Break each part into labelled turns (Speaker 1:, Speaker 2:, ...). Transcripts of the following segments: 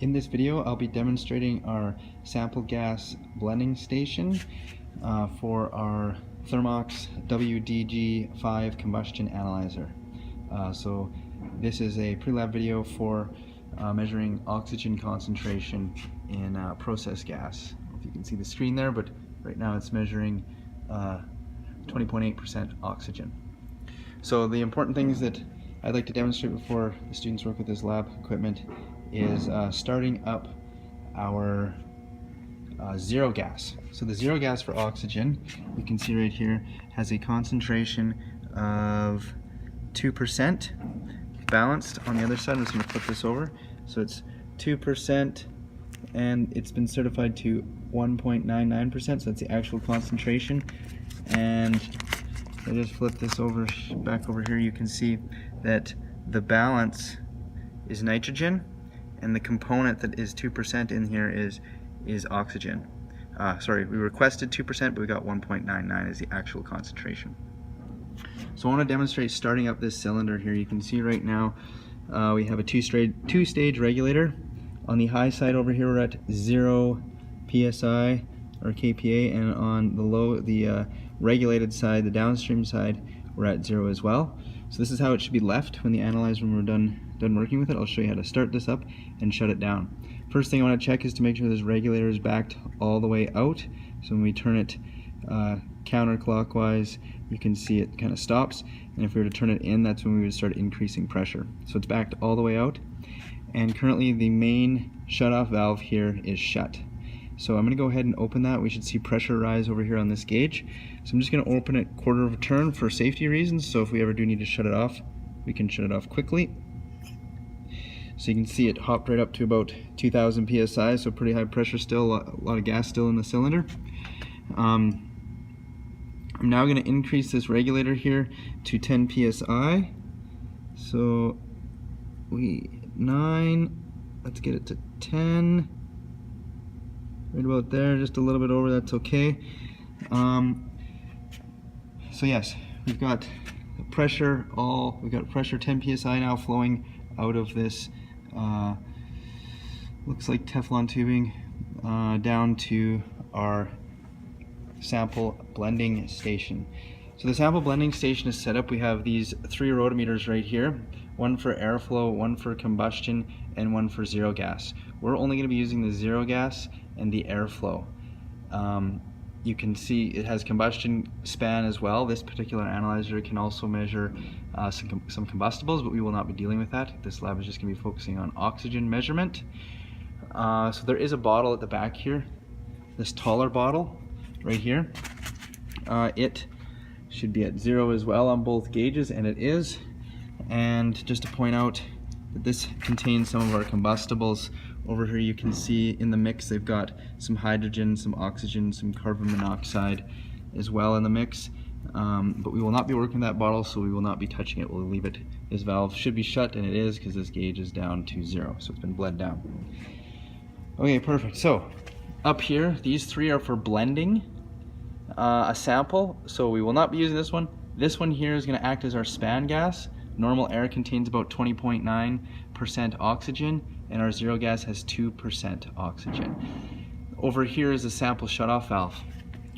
Speaker 1: In this video, I'll be demonstrating our sample gas blending station for our Thermox WDG5 combustion analyzer. So this is a pre-lab video for measuring oxygen concentration in process gas. I don't know if you can see the screen there, but right now it's measuring 20.8% oxygen. So the important things that I'd like to demonstrate before the students work with this lab equipment is starting up our zero gas. So the zero gas for oxygen, you can see right here, has a concentration of 2% balanced. On the other side, I'm just going to flip this over. So it's 2% and it's been certified to 1.99%, so that's the actual concentration. And I just flip this over, back over here, you can see that the balance is nitrogen, and the component that is 2% in here is oxygen. Sorry, we requested 2%, but we got 1.99 as the actual concentration. So I want to demonstrate starting up this cylinder here. You can see right now we have a two-stage regulator. On the high side over here we're at 0 psi or kPa, and on the regulated side, the downstream side, we're at 0 as well. So this is how it should be left when the analyzer, when we're done working with it. I'll show you how to start this up and shut it down. First thing I want to check is to make sure this regulator is backed all the way out. So when we turn it counterclockwise, you can see it kind of stops, and if we were to turn it in, that's when we would start increasing pressure. So it's backed all the way out, and currently the main shutoff valve here is shut. So I'm going to go ahead and open that. We should see pressure rise over here on this gauge. So I'm just going to open it quarter of a turn for safety reasons, so if we ever do need to shut it off, we can shut it off quickly. So you can see it hopped right up to about 2,000 psi, so pretty high pressure still, a lot of gas still in the cylinder. I'm now going to increase this regulator here to 10 psi. So 9, let's get it to 10. Right about there, just a little bit over, that's okay. So yes, we've got pressure 10 psi now flowing out of this looks like Teflon tubing down to our sample blending station. So the sample blending station is set up. We have these 3 rotometers right here, one for airflow, one for combustion, and one for zero gas. We're only going to be using the zero gas and the airflow. You can see it has combustion span as well. This particular analyzer can also measure some combustibles, but we will not be dealing with that. This lab is just going to be focusing on oxygen measurement. So there is a bottle at the back here, this taller bottle right here. It should be at 0 as well on both gauges, and it is. And just to point out that this contains some of our combustibles. Over here you can see in the mix they've got some hydrogen, some oxygen, some carbon monoxide as well in the mix. But we will not be working that bottle, so we will not be touching it. We'll leave it. This valve should be shut, and it is, because this gauge is down to 0, so it's been bled down. Okay, perfect. So up here, these 3 are for blending a sample, so we will not be using this one. This one here is going to act as our span gas. Normal air contains about 20.9% oxygen, and our zero gas has 2% oxygen. Over here is the sample shutoff valve.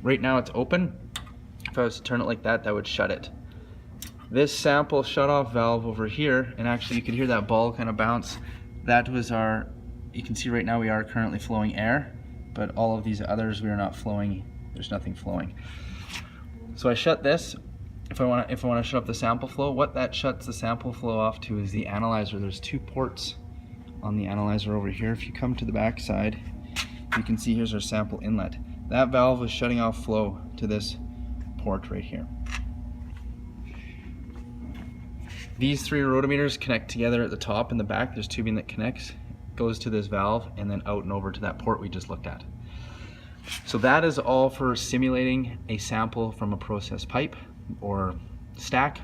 Speaker 1: Right now it's open. If I was to turn it like that, that would shut it. This sample shutoff valve over here, and actually you could hear that ball kind of bounce, that was our, you can see right now we are currently flowing air, but all of these others we are not flowing, there's nothing flowing. So I shut this. If I want to shut off the sample flow, what that shuts the sample flow off to is the analyzer. There's 2 ports on the analyzer over here. If you come to the back side, you can see here's our sample inlet. That valve is shutting off flow to this port right here. These 3 rotometers connect together at the top and the back. There's tubing that connects, goes to this valve, and then out and over to that port we just looked at. So that is all for simulating a sample from a process pipe or stack.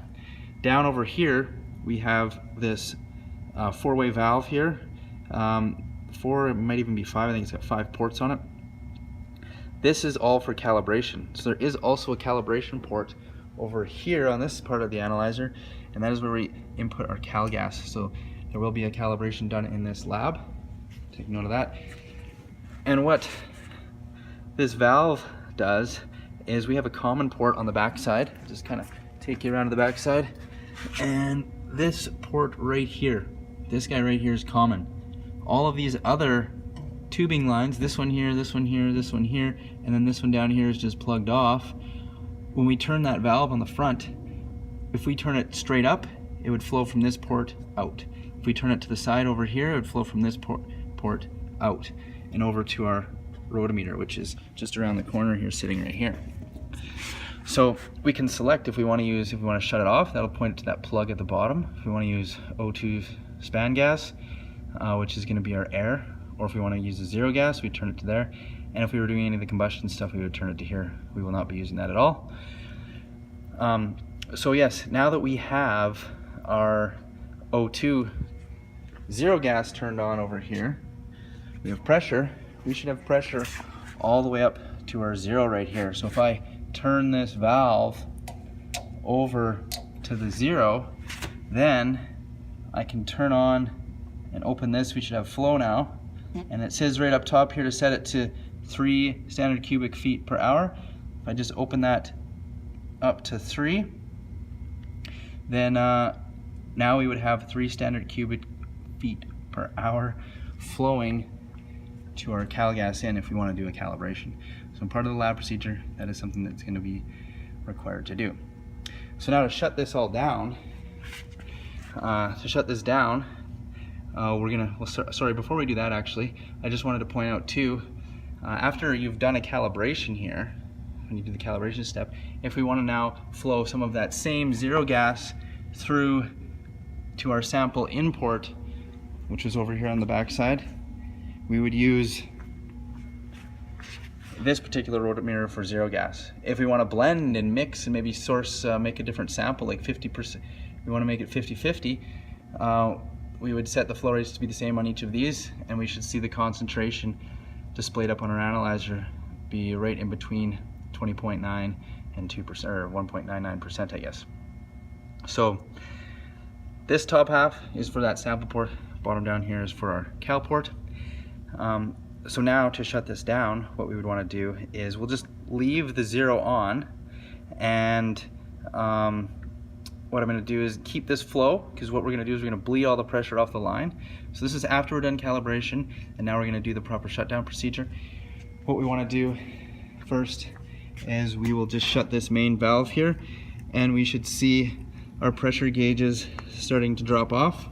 Speaker 1: Down over here we have this 4-way valve here. 4, it might even be 5, I think it's got 5 ports on it. This is all for calibration. So there is also a calibration port over here on this part of the analyzer, and that is where we input our cal gas. So there will be a calibration done in this lab. take note of that. And what this valve does is we have a common port on the back side. Just kind of take you around to the back side. And this port right here, this guy right here is common. All of these other tubing lines, this one here, this one here, this one here, and then this one down here is just plugged off. When we turn that valve on the front, if we turn it straight up, it would flow from this port out. If we turn it to the side over here, it would flow from this port out and over to our rotometer, which is just around the corner here, sitting right here. So we can select if we want to shut it off, that'll point it to that plug at the bottom. If we want to use O2 span gas, which is going to be our air, or if we want to use the zero gas, we turn it to there. And if we were doing any of the combustion stuff, we would turn it to here. We will not be using that at all. So yes, now that we have our O2 zero gas turned on over here, we have pressure. We should have pressure all the way up to our zero right here. So if I turn this valve over to the zero, then I can turn on and open this. We should have flow now. And it says right up top here to set it to 3 standard cubic feet per hour. If I just open that up to 3, then now we would have 3 standard cubic feet per hour flowing to our cal gas in if we want to do a calibration. So part of the lab procedure, that is something that's going to be required to do. So now to shut this all down, sorry, before we do that actually, I just wanted to point out too, after you've done a calibration here, when you do the calibration step, if we want to now flow some of that same zero gas through to our sample import, which is over here on the back side, we would use this particular rotometer for zero gas. If we want to blend and mix and maybe make a different sample, like 50%, we want to make it 50-50, we would set the flow rates to be the same on each of these, and we should see the concentration displayed up on our analyzer be right in between 20.9 and 2%, or 1.99%, I guess. So this top half is for that sample port, bottom down here is for our cal port. So now to shut this down, what we would want to do is we'll just leave the zero on, and what I'm going to do is keep this flow, because what we're going to do is we're going to bleed all the pressure off the line. So this is after we're done calibration, and now we're going to do the proper shutdown procedure. What we want to do first is we will just shut this main valve here, and we should see our pressure gauges starting to drop off.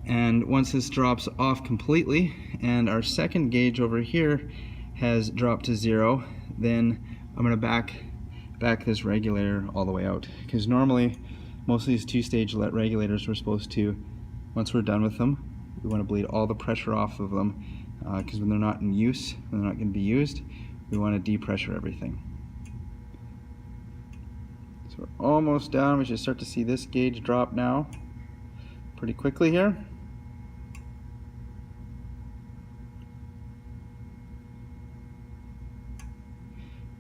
Speaker 1: And once this drops off completely and our second gauge over here has dropped to 0, then I'm going to back this regulator all the way out, because normally most of these two-stage regulators we're supposed to, once we're done with them, we want to bleed all the pressure off of them, because when they're not in use, when they're not going to be used, we want to depressure everything. So we're almost done. We should start to see this gauge drop now pretty quickly here.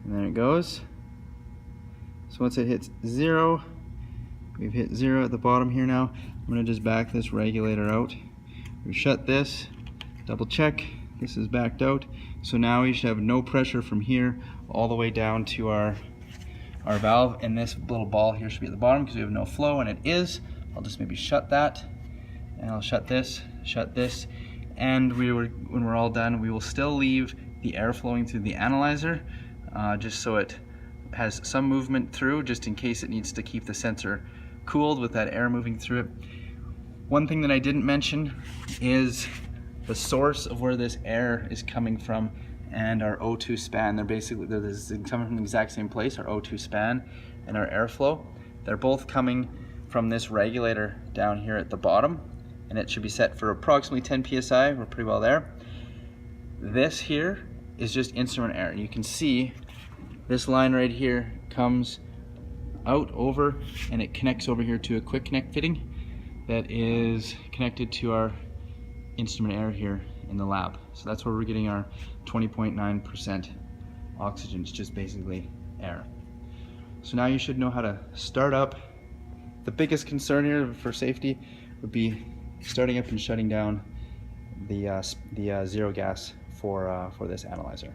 Speaker 1: And there it goes. So once it hits 0, we've hit 0 at the bottom here now. I'm going to just back this regulator out. We shut this, double check, this is backed out. So now we should have no pressure from here all the way down to our valve, and this little ball here should be at the bottom because we have no flow, and it is. I'll just maybe shut that, and I'll shut this, and when we're all done, we will still leave the air flowing through the analyzer, just so it has some movement through, just in case it needs to keep the sensor cooled with that air moving through it. One thing that I didn't mention is the source of where this air is coming from and our O2 span. They're coming from the exact same place, our O2 span and our airflow. They're both coming from this regulator down here at the bottom, and it should be set for approximately 10 psi. We're pretty well there. This here is just instrument air. You can see this line right here comes out over, and it connects over here to a quick connect fitting that is connected to our instrument air here in the lab. So that's where we're getting our 20.9% oxygen. It's just basically air. So now you should know how to start up. The biggest concern here for safety would be starting up and shutting down the zero gas for this analyzer.